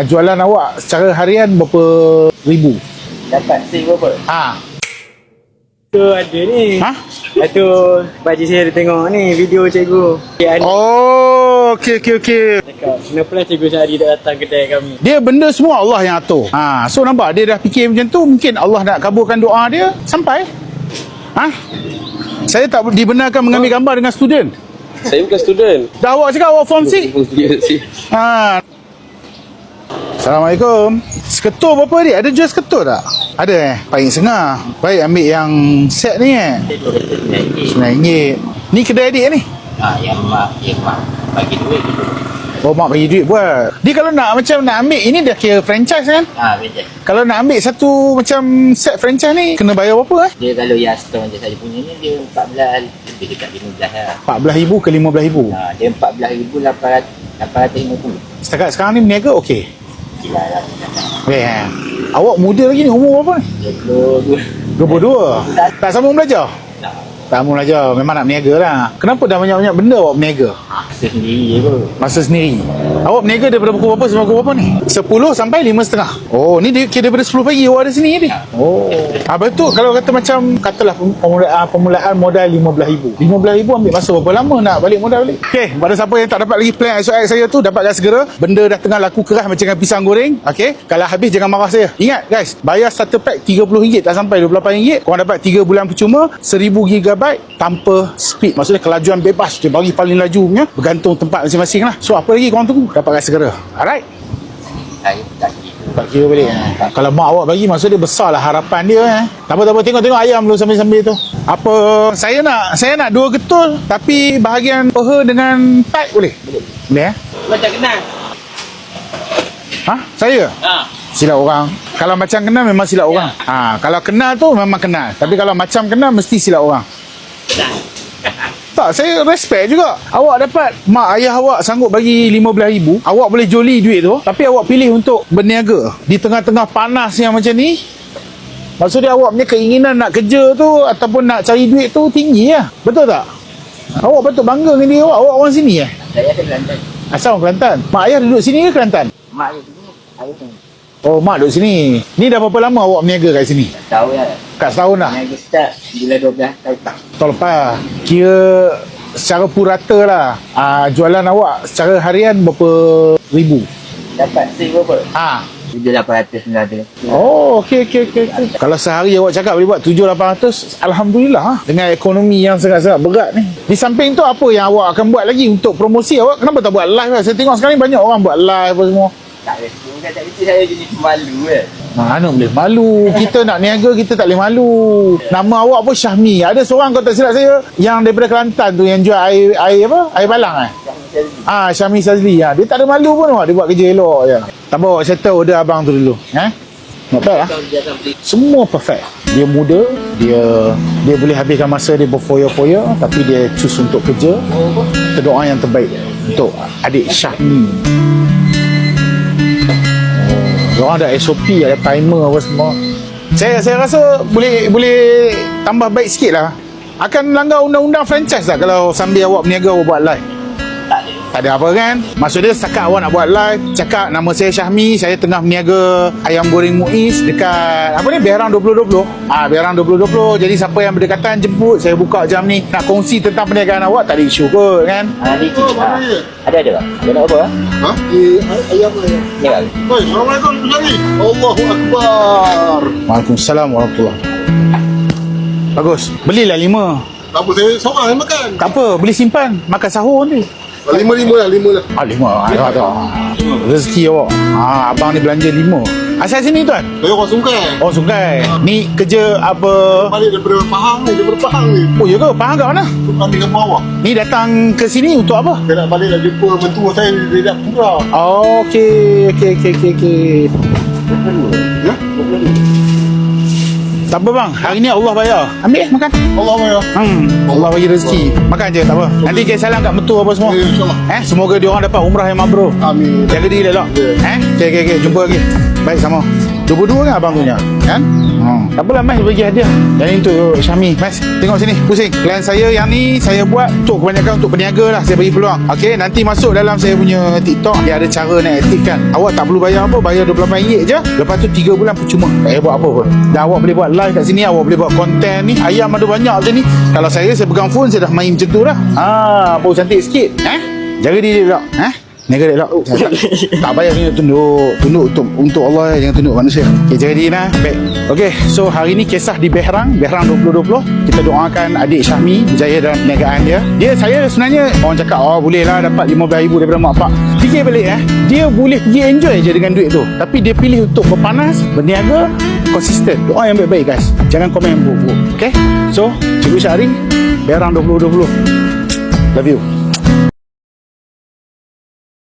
Jualan awak secara harian berapa ribu? Dapat save berapa? Tu ada ni. Tu baju saya ada tengok ni video cikgu. Oh, okey. Cakap, kenapa lah cikgu Syahri tak datang kedai kami? Dia benda semua Allah yang atur. So nampak dia dah fikir macam tu, mungkin Allah nak kabulkan doa dia sampai. Saya tak dibenarkan mengambil gambar dengan student. Saya bukan student. Dah awak cakap awak form 6? Assalamualaikum. Seketul berapa dia? Ada jual seketul tak? Ada Paling sengah. Baik ambil yang set ni RM9. Ni kedai adik ni? Yang mak bagi duit tu. Oh, mak bagi duit buat. Dia kalau nak ambil ini dah kira franchise kan? Betul. Kalau nak ambil satu macam set franchise ni kena bayar berapa Dia kalau yang store je saya punya ni dia 14 lebih dekat 15 lah. 14,000 ke 15,000? Dia 14,850. Setakat sekarang ni berniaga okey. Gila lah. Okey. Awak muda lagi ni, umur berapa ni? 22. Tak sambung belajar? Tak sambung belajar, memang nak berniaga lah. Kenapa dah banyak-banyak benda awak berniaga? Masa sendiri je pun. Masa sendiri. Awak berniaga daripada pukul berapa sampai pukul berapa ni? 10 sampai 5.30. Oh, ni dia kira daripada 10 pagi awak ada sini ni. Oh. Betul kalau kata macam katalah permulaan modal 15,000. 15,000 ambil masa berapa lama nak balik modal balik? Okey, pada siapa yang tak dapat lagi plan SOX saya tu, dapatkan segera. Benda dah tengah laku keras macam pisang goreng. Okey, kalau habis jangan marah saya. Ingat guys, bayar starter pack RM30 tak sampai RM28. Korang dapat 3 bulan percuma, 1000 GB tanpa speed. Maksudnya kelajuan bebas. Dia bagi paling laju punya, bergantung tempat masing-masing lah. So apa lagi korang tunggu? Dapatkan segera. Alright. Saya tak kira balik. Kalau mak awak bagi, maksud dia besar lah harapan dia. Tak apa, tengok ayam dulu sambil-sambil tu. Apa, saya nak 2 getul tapi bahagian peha dengan tight boleh? Boleh Macam kenal? Saya? Silap orang. Kalau macam kenal memang silap orang. Kalau kenal tu memang kenal. Tapi kalau macam kenal mesti silap orang. Tak, saya respect juga. Awak dapat mak ayah awak sanggup bagi 15,000. Awak boleh joli duit tu, tapi awak pilih untuk berniaga di tengah-tengah panas yang macam ni. Maksudnya awak punya keinginan nak kerja tu ataupun nak cari duit tu tinggi lah. Betul tak? Awak patut bangga dengan diri awak. Awak orang sini Saya ke Kelantan. Asal orang Kelantan? Mak ayah duduk sini ke Kelantan? Mak ayah duduk. Ayah pun. Oh, mak duduk sini. Ni dah berapa lama awak berniaga kat sini? Tak tahu lah. Kat setahun dah? Berniaga start bulan 12 tahun. Tahun lepas. Kira secara purata lah. Jualan awak secara harian berapa ribu? Dapat save berapa? 7,800 Oh, okey. Kalau sehari awak cakap boleh buat 7,800, alhamdulillah. Dengan ekonomi yang sangat-sangat berat ni. Di samping tu apa yang awak akan buat lagi untuk promosi awak? Kenapa tak buat live lah? Saya tengok sekarang ni banyak orang buat live apa semua. Tak reti saya jenis malu Mana boleh malu. Kita nak niaga, kita tak boleh malu. Nama awak pun Syahmi. Ada seorang kalau tak silap saya yang daripada Kelantan tu yang jual air apa? Air balang Syahmi Sazli. Dia tak ada malu pun. Dia buat kerja elok je. Tak apa, saya tahu order abang tu dulu. Not bad lah. Semua perfect. Dia muda, dia boleh habiskan masa dia berfoya-foya, tapi dia choose untuk kerja. Kita doa yang terbaik untuk adik Syahmi. Orang ada SOP, ada timer apa semua. Saya rasa boleh tambah baik sikit lah. Akan langgar undang-undang franchise tak kalau sambil awak berniaga awak buat live? Tak ada apa kan? Maksudnya setakat awak nak buat live, cakap nama saya Syahmi, saya tengah berniaga ayam goreng Muiz dekat apa ni, Berang 2020. Berang 2020. Jadi siapa yang berdekatan jemput, saya buka jam ni. Nak kongsi tentang perniagaan awak tak ada isu kot kan? Ada tak? Ada nak apa? Ayam ni. Ya. Assalamualaikum Syahri. Allahu Akbar. Waalaikumsalam warahmatullahi. Bagus. Belilah 5. Tak apa, saya seorang yang makan. Tak apa, boleh simpan. Makan sahur nanti. 5 lah. 5. Rezeki awak. Abang ni belanja 5. Asal sini tuan? Saya orang Sungai. Oh, Sungai. Ni kerja apa? Balik daripada Pahang ni. Oh, ya ke? Pahang kat mana? Ambil kampung awak. Ni datang ke sini untuk apa? Saya nak balik nak jumpa mentua saya di Dak Pura. Oh, okey. Ya? Tak apa bang, hari ni Allah bayar. Ambil makan. Allah bayar. Allah bagi rezeki. Makan je, tak apa. Nanti kita salam kat mentua apa semua. InsyaAllah. Semoga dia orang dapat umrah yang mabrur. Amin. Jaga diri elok. Okey, jumpa lagi. Baik sama. 22 kan abang punya, kan? Tak apalah Mas, bagi hadiah. Yang ni untuk Syami. Mas, tengok sini, pusing. Plan saya yang ni saya buat untuk kebanyakan untuk peniaga lah. Saya bagi peluang. Okey, nanti masuk dalam saya punya TikTok, dia ada cara nak aktifkan. Awak tak perlu bayar apa, bayar RM28 je. Lepas tu 3 bulan percuma. Tak payah buat apa pun. Dan awak boleh buat live kat sini, awak boleh buat konten ni. Ayam ada banyak macam ni. Kalau saya pegang phone, saya dah main macam tu dah. Bau cantik sikit. Jaga diri tak? Jaga diri tak? Tak payah tunduk. Tunduk untuk Allah, jangan tunduk manusia. Okay, jaga diri lah. Baik. Okay, so hari ni kisah di Berang 2020. Kita doakan adik Syahmi berjaya dalam perniagaan dia. Saya sebenarnya orang cakap, boleh lah dapat RM15,000 daripada mak pak. Fikir balik dia boleh pergi enjoy je dengan duit tu. Tapi dia pilih untuk berpanas, berniaga, konsisten. Doa yang baik-baik guys. Jangan komen buruk-buruk. Okay, so Cikgu Syahri, Berang 2020. Love you.